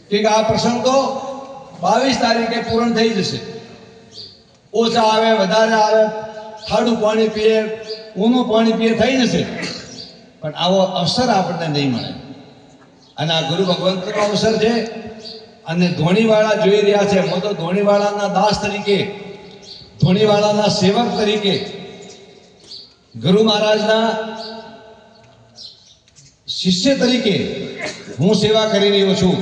કે આ પ્રસંગ તો 22 તારીખે પૂર્ણ થઈ જશે. ઓછા આવે વધારે આવે, ઠાડું પાણી પીએ, ઊનું પાણી પીએ થઈ જશે, પણ આવો અવસર આપણને નહીં મળે. અને આ ગુરુ ભગવંતનો અવસર છે. અને ધોણીવાળા જોઈ રહ્યા છે. હું તો ધોણીવાળાના દાસ તરીકે, ધોણીવાળાના સેવક તરીકે, ગુરુ મહારાજના શિષ્ય તરીકે હું સેવા કરી રહ્યો છું.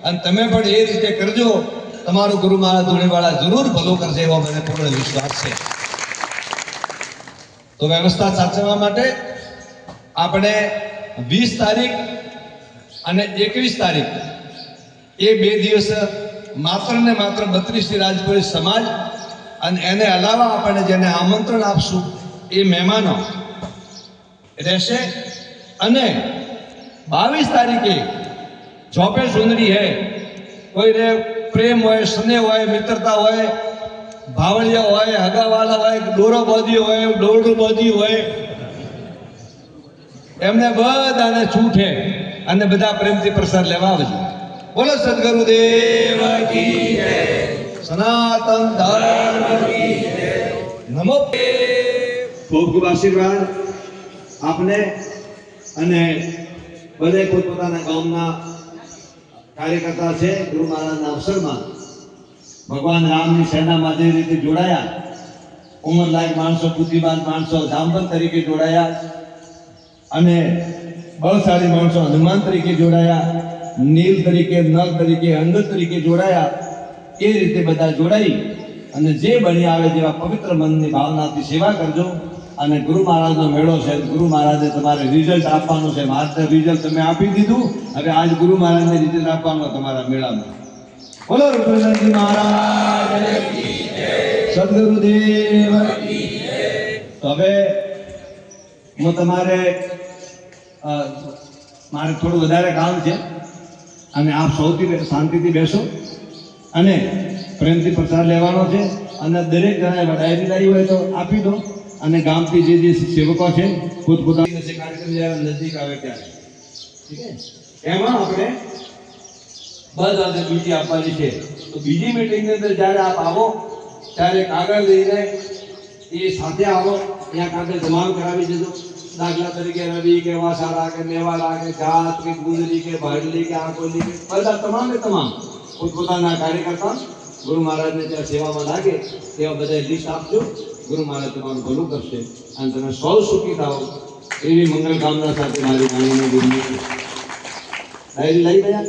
અને તમે પણ એ રીતે કરજો. તમારું ગુરુ મહારાજ ધોણીવાળા જરૂર ભલું કરશે એવો મને પૂર્ણ વિશ્વાસ છે. તો વ્યવસ્થા સાચવવા માટે આપણે 20 તારીખ અને 21 તારીખ એ 2 દિવસ માત્ર ને માત્ર 32 રાજપુરી સમાજ અને એને અલાવા આપણે જેને આમંત્રણ આપશું એ મહેમાનો રહેશે. અને 22 તારીખે જોપે સુંદરી હે, કોઈને પ્રેમ હોય, સ્નેહ હોય, મિત્રતા હોય, ભાવળિયા હોય, હગાવાલા હોય, ડોરો બાંધી હોય, દોરડું બાંધી હોય, એમને બધાને છૂટ હે અને બધા પ્રેમથી પ્રસાદ લેવા આવજો. બોલો સદગુરુદેવ કી જય, સનાતન ધર્મ કી જય. નમો. ખૂબ ખૂબ આશીર્વાદ આપને. અને બધે પોતપોતાના ગામના કાર્યકર્તા છે. ગુરુ મહારાજના અવસરમાં ભગવાન રામની સેનામાં જે રીતે જોડાયા, ઉંમરલાયક માણસો, બુદ્ધિમાન માણસો જામવંત તરીકે જોડાયા, અને બળશાળી માણસો હનુમાન તરીકે જોડાયા, નીલ તરીકે, નર તરીકે, અંગદ તરીકે જોડાયા. એ રીતે બધા જોડાઈ અને જે બની આવે તેવા પવિત્ર મનની ભાવનાથી સેવા કરજો. અને ગુરુ મહારાજનો મેળો છે. ગુરુ મહારાજે તમારે રિઝલ્ટ આપવાનું છે. માત્ર રિઝલ્ટ તમે આપી દીધું, હવે આજ ગુરુ મહારાજને રિઝલ્ટ આપવાનું તમારા મેળામાં. બોલો રૂપેન્દ્રજી મહારાજ કી જય, સદગુરુદેવ કી જય. તો હવે હું તમારે મારે થોડું વધારે કામ છે અને આપ સૌથી શાંતિથી બેસો અને પ્રેમથી પ્રસાદ લેવાનો છે. અને દરેક જણાએ ડાયરી લાવી હોય તો આપી દો. અને ગામથી જે સેવકો છે પોતપોતાની કાર્યક્રમ જ્યારે નજીક આવે ત્યારે, ઠીક છે, એમાં આપણે બધાને બીજી આપવાની છે. તો બીજી મીટિંગની અંદર જ્યારે આપ આવો ત્યારે કાગળ લઈને એ સાથે આવો. ત્યાં કાગળ જમા કરાવી દેજો. દાખલા તરીકે રવિ કે વાસાડા કે મેવાડા કે જાત કે ગુજરી કે ભાડલી કે આકોલી કે બધા તમામે તમામ પોતપોતાના કાર્યકર્તા ગુરુ મહારાજને ત્યાં સેવામાં લાગે તેવા બધા લિસ્ટ આપજો. ગુરુ મહારાજ તમારું ભલું કરશે અને તમે સૌ સુખી થાઓ એવી મંગલ કામના સાથે મારી વાણીને વિનંતી. ડાયરી લઈ ગયા.